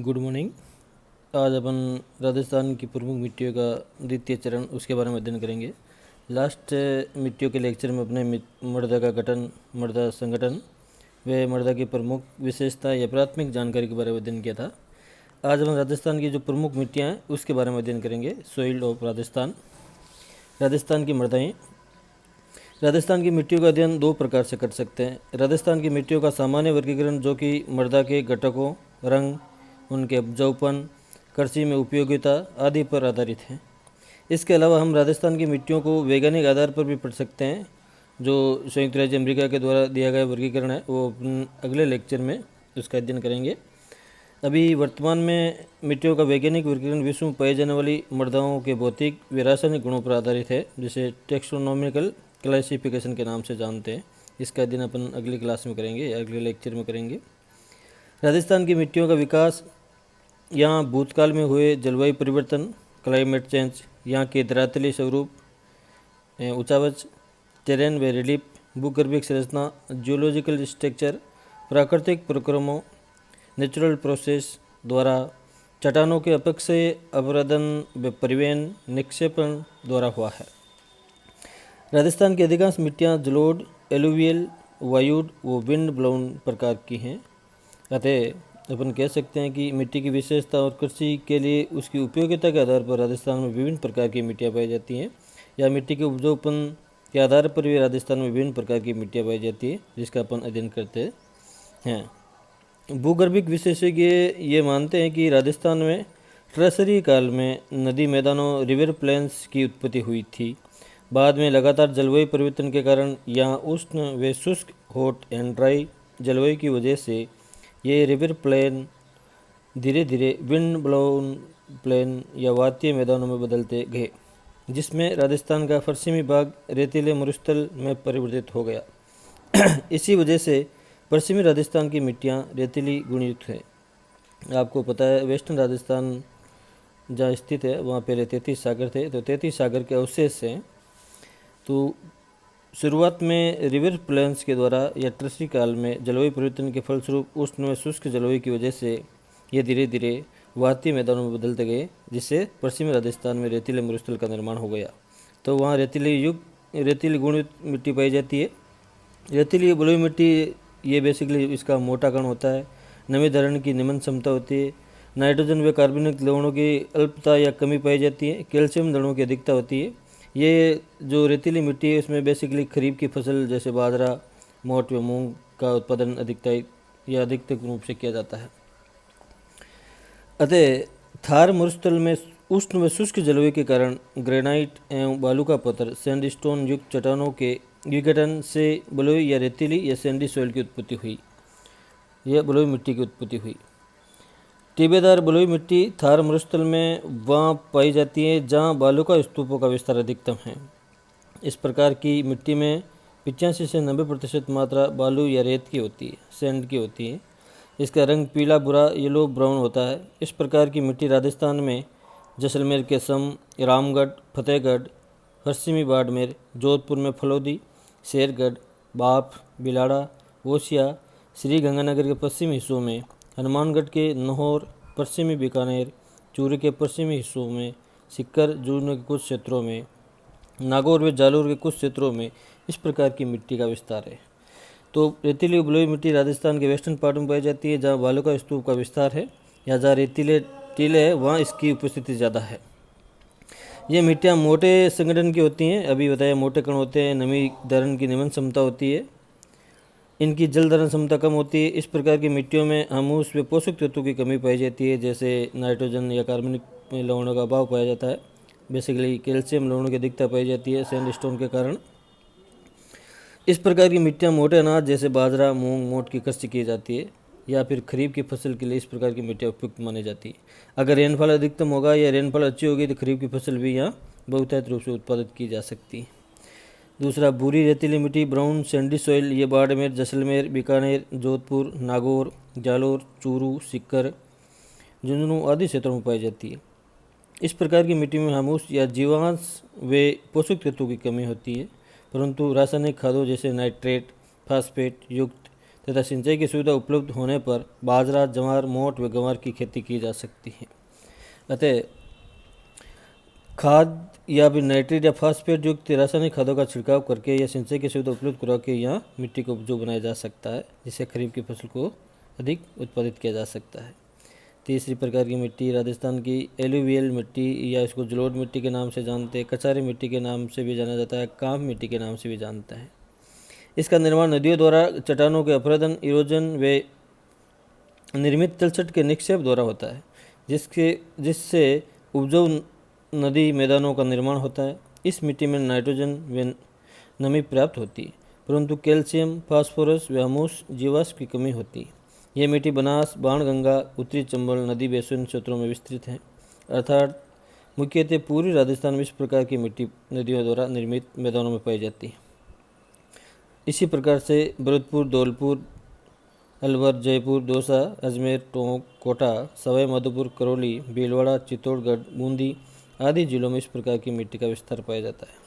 Good morning. आज अपन राजस्थान की प्रमुख मिट्टियों का द्वितीय चरण उसके बारे में अध्ययन करेंगे। लास्ट मिट्टियों के लेक्चर में अपने मृदा का गठन, मृदा संगठन व मृदा की प्रमुख विशेषता या प्राथमिक जानकारी के बारे में अध्ययन किया था। आज हम राजस्थान की जो प्रमुख मिट्टियाँ हैं उसके बारे में अध्ययन करेंगे। सॉइल ऑफ राजस्थान, राजस्थान की मृदाएँ। राजस्थान की मिट्टियों का अध्ययन दो प्रकार से कर सकते हैं। राजस्थान की मिट्टियों का सामान्य वर्गीकरण जो कि मृदा के घटकों, रंग, उनके उपजाऊपन, कृषि में उपयोगिता आदि पर आधारित है। इसके अलावा हम राजस्थान की मिट्टियों को वैज्ञानिक आधार पर भी पढ़ सकते हैं। जो संयुक्त राज्य अमेरिका के द्वारा दिया गया वर्गीकरण है वो अगले लेक्चर में उसका अध्ययन करेंगे। अभी वर्तमान में मिट्टियों का वैज्ञानिक वर्गीकरण विश्व में पाई जाने वाली मृदाओं के भौतिक व रासायनिक गुणों पर आधारित है, जिसे टेक्सोनोमिकल क्लासिफिकेशन के नाम से जानते हैं। इसका अध्ययन अपन अगली क्लास में करेंगे या अगले लेक्चर में करेंगे। राजस्थान की मिट्टियों का विकास, यहाँ भूतकाल में हुए जलवायु परिवर्तन, क्लाइमेट चेंज, यहाँ के धरातली स्वरूप, ऊंचावच, टेरेन व रिलीफ, भूगर्भिक संरचना, जियोलॉजिकल स्ट्रक्चर, प्राकृतिक प्रक्रमों, नेचुरल प्रोसेस द्वारा, चट्टानों के अपक्षय अवरोधन व परिवहन निक्षेपण द्वारा हुआ है। राजस्थान की अधिकांश मिट्टियाँ जलोढ़, एलुवियल, वायुड व विंड ब्लोन प्रकार की हैं। अतः अपन कह सकते हैं कि मिट्टी की विशेषता और कृषि के लिए उसकी उपयोगिता के आधार पर राजस्थान में विभिन्न प्रकार की मिट्टियाँ पाई जाती हैं, या मिट्टी के उपजाऊपन के आधार पर भी राजस्थान में विभिन्न प्रकार की मिट्टियाँ पाई जाती है, जिसका अपन अध्ययन करते हैं। भूगर्भिक विशेषज्ञ ये मानते हैं कि राजस्थान में ट्रेसरी काल में नदी मैदानों, रिवर प्लेन्स की उत्पत्ति हुई थी। बाद में लगातार जलवायु परिवर्तन के कारण यहाँ उष्ण व शुष्क, हॉट एंड ड्राई जलवायु की वजह से ये रिवर प्लेन धीरे धीरे विंड ब्लोन प्लेन या वातीय मैदानों में बदलते गए, जिसमें राजस्थान का पश्चिमी भाग रेतीले मरुस्थल में परिवर्तित हो गया। इसी वजह से पश्चिमी राजस्थान की मिट्टियाँ रेतीली गुणयुक्त है। आपको पता है वेस्टर्न राजस्थान जहाँ स्थित है वहाँ पहले 33 सागर थे, तो 33 सागर के अवशेष हैं। तो शुरुआत में रिवर प्लेन्स के द्वारा या ट्रेसरी काल में जलवायु परिवर्तन के फलस्वरूप उष्ण व शुष्क जलवायु की वजह से ये धीरे धीरे वातीय मैदानों में बदलते गए, जिससे पश्चिमी राजस्थान में रेतीले मरुस्थल का निर्माण हो गया। तो वहाँ रेतीली गुणयुक्त मिट्टी पाई जाती है। रेतीली बलुई मिट्टी ये बेसिकली इसका मोटा कण होता है, नमी धारण की निम्न क्षमता होती है, नाइट्रोजन व कार्बनिक लवणों की अल्पता या कमी पाई जाती है, कैल्शियम लवणों की अधिकता होती है। ये जो रेतीली मिट्टी है इसमें बेसिकली खरीफ की फसल जैसे बाजरा, मोठ व मूंग का उत्पादन अधिकतम रूप से किया जाता है। अतः थार मरुस्थल में उष्ण व शुष्क जलवायु के कारण ग्रेनाइट एवं बालू का पत्थर, सैंडस्टोन युक्त चट्टानों के विघटन से बलुई या रेतीली या सैंडी सॉइल की उत्पत्ति हुई, यह बलुई मिट्टी की उत्पत्ति हुई। टिब्बेदार बलुई मिट्टी थार मरुस्थल में वहाँ पाई जाती है जहाँ बालू का स्तूपों का विस्तार अधिकतम है। इस प्रकार की मिट्टी में 85 से 90% मात्रा बालू या रेत की होती है, सैंड की होती है। इसका रंग पीला भूरा येलो ब्राउन होता है। इस प्रकार की मिट्टी राजस्थान में जैसलमेर के सम, रामगढ़, फतेहगढ़, पश्चिमी बाड़मेर, जोधपुर में फलोदी, शेरगढ़, बाप, बिलाड़ा, ओसिया, श्री गंगानगर के पश्चिमी हिस्सों में, हनुमानगढ़ के नहौर, पश्चिमी बीकानेर, चूरू के पश्चिमी हिस्सों में, सिक्कर, जून के कुछ क्षेत्रों में, नागौर व जालोर के कुछ क्षेत्रों में इस प्रकार की मिट्टी का विस्तार है। तो रेतीली बलुई मिट्टी राजस्थान के वेस्टर्न पार्ट में पाई जाती है, जहाँ बालू का स्तूप का विस्तार है, या जहाँ रेतीले टीले है वहाँ इसकी उपस्थिति ज़्यादा है। ये मिट्टियाँ मोटे संगठन की होती हैं, अभी बताया मोटे कण होते हैं, नमी धारण की निम्न क्षमता होती है, इनकी जल धारण क्षमता कम होती है। इस प्रकार की मिट्टियों में हुमस व पोषक तत्वों की कमी पाई जाती है, जैसे नाइट्रोजन या कार्बनिक लवणों का अभाव पाया जाता है। बेसिकली कैल्शियम लवणों की अधिकता पाई जाती है सैंडस्टोन के कारण। इस प्रकार की मिट्टियाँ मोटे अनाज जैसे बाजरा, मूंग, मोठ की कृषि की जाती है, या फिर खरीफ की फसल के लिए इस प्रकार की मिट्टियाँ उपयुक्त मानी जाती है। अगर रेनफॉल अधिकतम होगा या रेनफॉल अच्छी होगी तो खरीफ की फसल भी यहाँ बहुतायत रूप से उत्पादित की जा सकती है। दूसरा, भूरी रेतीली मिट्टी, ब्राउन सैंडी सॉइल, ये बाड़मेर, जैसलमेर, बीकानेर, जोधपुर, नागौर, जालोर, चूरू, सिक्कर, झुंझुनू आदि क्षेत्रों में पाई जाती है। इस प्रकार की मिट्टी में हुमस या जीवांश व पोषक तत्वों की कमी होती है, परंतु रासायनिक खादों जैसे नाइट्रेट, फास्फेट युक्त तथा सिंचाई की सुविधा उपलब्ध होने पर बाजरा, ज्वार, मोठ व गंवार की खेती की जा सकती है। अतः खाद या फिर नाइट्रेट या फास्फेट युक्त रासायनिक खादों का छिड़काव करके या सिंचाई की सुविधा उपलब्ध करा के यहाँ मिट्टी को उपजाऊ बनाया जा सकता है, जिससे खरीफ की फसल को अधिक उत्पादित किया जा सकता है। तीसरी प्रकार की मिट्टी राजस्थान की एलुवियल मिट्टी या इसको जलोढ़ मिट्टी के नाम से जानते हैं, कचारी मिट्टी के नाम से भी जाना जाता है, कांप मिट्टी के नाम से भी जानता है। इसका निर्माण नदियों द्वारा चट्टानों के अपरदन, इरोजन व निर्मित तलछट के निक्षेप द्वारा होता है, जिससे उपजाऊ नदी मैदानों का निर्माण होता है। इस मिट्टी में नाइट्रोजन व नमी प्राप्त होती है, परंतु कैल्शियम, फास्फोरस व अमूस जीवाश्म की कमी होती है। यह मिट्टी बनास, बाणगंगा, उत्तरी चंबल नदी बेसिन क्षेत्रों में विस्तृत है, अर्थात मुख्यतः पूर्वी राजस्थान में इस प्रकार की मिट्टी नदियों द्वारा निर्मित मैदानों में पाई जाती है। इसी प्रकार से भरतपुर, धौलपुर, अलवर, जयपुर, दौसा, अजमेर, टोंक, कोटा, सवाई माधोपुर, करौली, भीलवाड़ा, चित्तौड़गढ़, बूंदी आदि जिलों में इस प्रकार की मिट्टी का विस्तार पाया जाता है।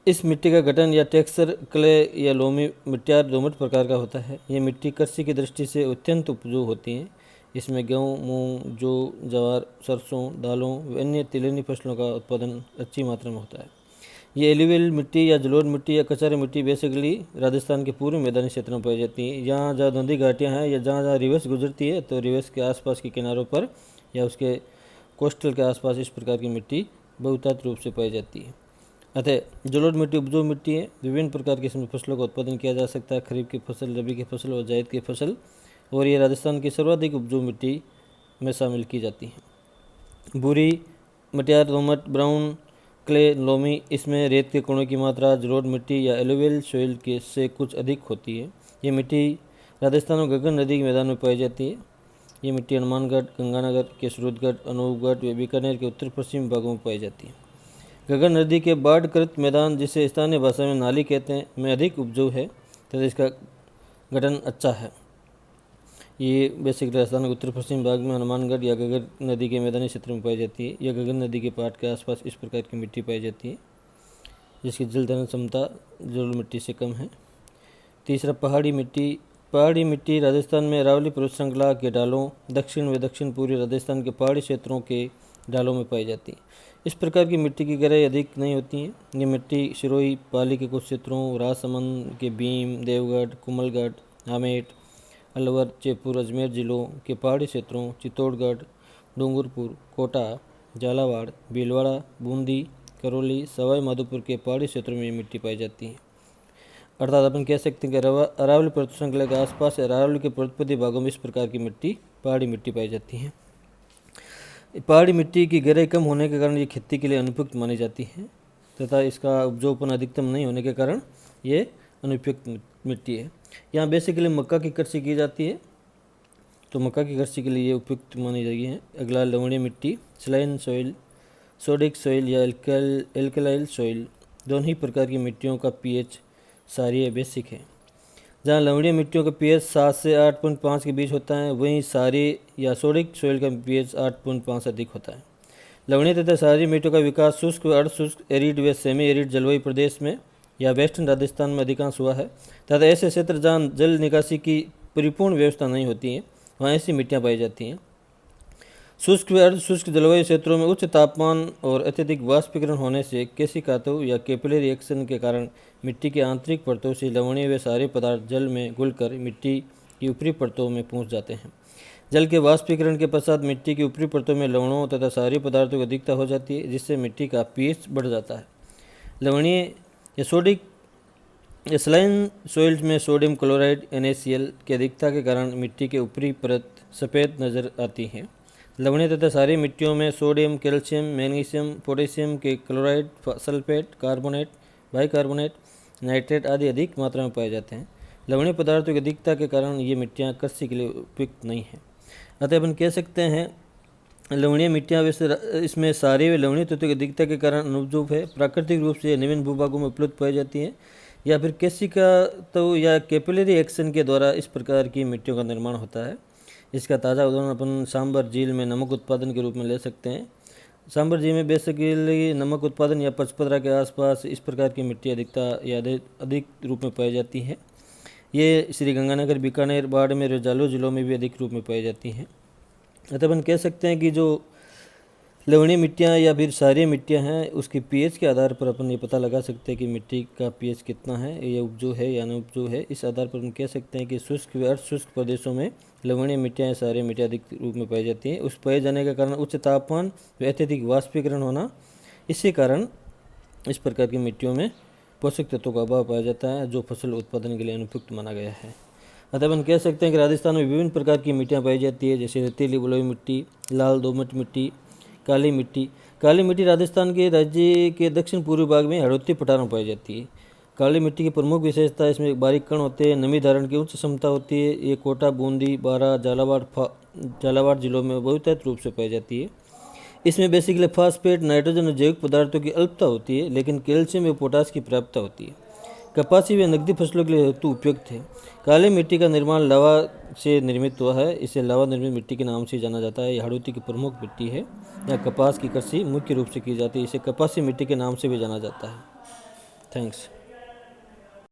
इस मिट्टी का गठन या टेक्सचर क्ले या लोमी मिट्टियार दोमट प्रकार का होता है। ये मिट्टी कृषि की दृष्टि से अत्यंत उपजाऊ होती है। इसमें गेहूँ, मूंग, जौ, ज्वार, सरसों, दालों व अन्य तिलहनी फसलों का उत्पादन अच्छी मात्रा में होता है। ये एलुवियल मिट्टी या जलोढ़ मिट्टी या कचारी मिट्टी बेसिकली राजस्थान के पूर्व मैदानी क्षेत्रों में पाई जाती है। यहाँ जहाँ नदी घाटियाँ हैं या जहाँ जहाँ रिवर्स गुजरती है, तो रिवर्स के आसपास के किनारों पर या उसके कोस्टल के आसपास इस प्रकार की मिट्टी बहुतायत रूप से पाई जाती है। अतः जलोढ़ मिट्टी उपजाऊ मिट्टी है। विभिन्न प्रकार की इसमें फसलों का उत्पादन किया जा सकता है, खरीफ की फसल, रबी की फसल और जायद की फसल, और ये राजस्थान की सर्वाधिक उपजाऊ मिट्टी में शामिल की जाती है। भूरी, मटियार, दोमट, ब्राउन, क्ले, लोमी, इसमें रेत के कणों की मात्रा जलोढ़ मिट्टी या एलुवियल सॉइल के से कुछ अधिक होती है। ये मिट्टी राजस्थान और गगन नदी के मैदान में पाई जाती है। ये मिट्टी हनुमानगढ़, गंगानगर, केसरूदगढ़, अनूपगढ़ व बीकानेर के उत्तर पश्चिमी भागों में पाई जाती है। गगन नदी के बाढ़कृत मैदान, जिसे स्थानीय भाषा में नाली कहते हैं, में अधिक उपजाऊ है तथा इसका गठन अच्छा है। ये बेसिक राजस्थान के उत्तर पश्चिम भाग में हनुमानगढ़ या गगन नदी के मैदानी क्षेत्र में पाई जाती है। यह गगन नदी के पाट के आसपास इस प्रकार की मिट्टी पाई जाती है, जिसकी जल धारण क्षमता जलोढ़ मिट्टी से कम है। तीसरा, पहाड़ी मिट्टी। पहाड़ी मिट्टी राजस्थान में अरावली पर्वत श्रृंखला के ढालों, दक्षिण व दक्षिण पूर्वी राजस्थान के पहाड़ी क्षेत्रों के ढालों में पाई जाती है। इस प्रकार की मिट्टी की गहराई अधिक नहीं होती है। ये मिट्टी सिरोही, पाली के कुछ क्षेत्रों, राजसमंद के भीम, देवगढ़, कुमलगढ़, आमेट, अलवर, जयपुर, अजमेर जिलों के पहाड़ी क्षेत्रों, चित्तौड़गढ़, डूंगरपुर, कोटा, झालावाड़, भीलवाड़ा, बूंदी, करौली, सवाई माधोपुर के पहाड़ी क्षेत्रों में ये मिट्टी पाई जाती है। अर्थात अपन कह सकते हैं कि अरावली पर्वत श्रृंखला के आसपास अरावली के पर्वतीय भागों में इस प्रकार की मिट्टी, पहाड़ी मिट्टी पाई जाती है। पहाड़ी मिट्टी की गहराई कम होने के कारण ये खेती के लिए अनुपयुक्त मानी जाती है तथा इसका उपजाऊपन अधिकतम नहीं होने के कारण ये अनुपयुक्त मिट्टी है। यहाँ बेसिकली मक्का की कृषि की जाती है, तो मक्का की कृषि के लिए ये उपयुक्त मानी गई है। अगला, लवणीय मिट्टी, सलाइन सॉइल, सोडिक सॉइल या एल्कलाइल सॉइल, दोनों ही प्रकार की मिट्टियों का पीएच क्षारीय बेसिक है। जहाँ लवणीय मिट्टियों का पीएच 7 से 8.5 के बीच होता है, वहीं क्षारीय या सोडिक सॉइल का पीएच 8.5 से अधिक होता है। लवणीय तथा क्षारीय मिट्टियों का विकास शुष्क व अर्धशुष्क, एरिड व सेमी एरिड जलवायु प्रदेश में या वेस्टर्न राजस्थान में अधिकांश हुआ है तथा ऐसे क्षेत्र जहाँ जल निकासी की परिपूर्ण व्यवस्था नहीं होती है, वहाँ ऐसी मिट्टियाँ पाई जाती हैं। शुष्क व अर्धशुष्क जलवायु क्षेत्रों में उच्च तापमान और अत्यधिक वाष्पीकरण होने से केशिकातों या कैपिलरी एक्शन के कारण मिट्टी की आंतरिक परतों से लवणीय व सारे पदार्थ जल में घुलकर मिट्टी की ऊपरी परतों में पहुंच जाते हैं। जल के वाष्पीकरण के पश्चात मिट्टी की ऊपरी परतों में लवणों तथा सारे पदार्थों की अधिकता हो जाती है, जिससे मिट्टी का पीएच बढ़ जाता है। लवणीय या सोडिक या सलाइन सॉइल्स में सोडियम क्लोराइड NaCl की अधिकता के कारण मिट्टी के ऊपरी परत सफ़ेद नजर आती है। लवणीय तथा सारी मिट्टियों में सोडियम, कैल्शियम, मैग्नीशियम, पोटेशियम के chloride, sulphate, carbonate, bicarbonate, nitrate आदि अधिक मात्रा में पाए जाते हैं। लवणीय पदार्थों की अधिकता के कारण ये मिट्टियाँ कृषि के लिए उपयुक्त नहीं हैं। अतः अपन कह सकते हैं लवणीय मिट्टियाँ वैसे इसमें सारे व लवणीय तत्वों की अधिकता के कारण अनुपयुक्त है। प्राकृतिक रूप से निम्न भूभागों में उपलब्ध पाई जाती हैं या फिर केशिका तो या कैपिलरी एक्शन के द्वारा इस प्रकार की मिट्टियों का निर्माण होता है। इसका ताज़ा उदाहरण अपन सांबर झील में नमक उत्पादन के रूप में ले सकते हैं। सांबर झील में बेसिकली नमक उत्पादन या पचपदरा के आसपास इस प्रकार की मिट्टी अधिकता या अधिक रूप में पाई जाती है। ये श्री गंगानगर, बीकानेर, बाड़मेर और जालौर जिलों में भी अधिक रूप में पाई जाती हैं। अतः अपन कह सकते हैं कि जो लवणीय मिट्टियाँ या फिर क्षारीय मिट्टियाँ हैं, उसकी पीएच के आधार पर अपन ये पता लगा सकते हैं कि मिट्टी का पीएच कितना है, ये उपजाऊ है या न उपजाऊ है। इस आधार पर हम कह सकते हैं कि शुष्क व अर्धशुष्क प्रदेशों में लवणीय मिट्टियाँ या क्षारीय मिट्टियाँ अधिक रूप में पाई जाती हैं। उस पाए जाने का कारण उच्च तापमान व अत्यधिक वाष्पीकरण होना। इसी कारण इस प्रकार की मिट्टियों में पोषक तत्वों का अभाव पाया जाता है, जो फसल उत्पादन के लिए अनुपयुक्त माना गया है। अतः अपन कह सकते हैं कि राजस्थान में विभिन्न प्रकार की मिट्टियाँ पाई जाती है, जैसे रेतीली बलुई मिट्टी, लाल दोमट मिट्टी, काली मिट्टी। काली मिट्टी राजस्थान के राज्य के दक्षिण पूर्वी भाग में हाड़ौती पठार में पाई जाती है। काली मिट्टी की प्रमुख विशेषता इसमें बारीक कण होते हैं, नमी धारण की उच्च क्षमता होती है। ये कोटा, बूंदी, बारा, झालावाड़ जिलों में बहुतायत रूप से पाई जाती है। इसमें बेसिकली फास्फेट, नाइट्रोजन और जैविक पदार्थों की अल्पता होती है, लेकिन कैल्शियम व पोटास की प्राप्तता होती है। कपासी व नकदी फसलों के लिए हेतु उपयुक्त है। काली मिट्टी का निर्माण लावा से निर्मित हुआ है। इसे लावा निर्मित मिट्टी के नाम से जाना जाता है। यह हाड़ौती की प्रमुख मिट्टी है। यहाँ कपास की कृषि मुख्य रूप से की जाती है। इसे कपासी मिट्टी के नाम से भी जाना जाता है। थैंक्स।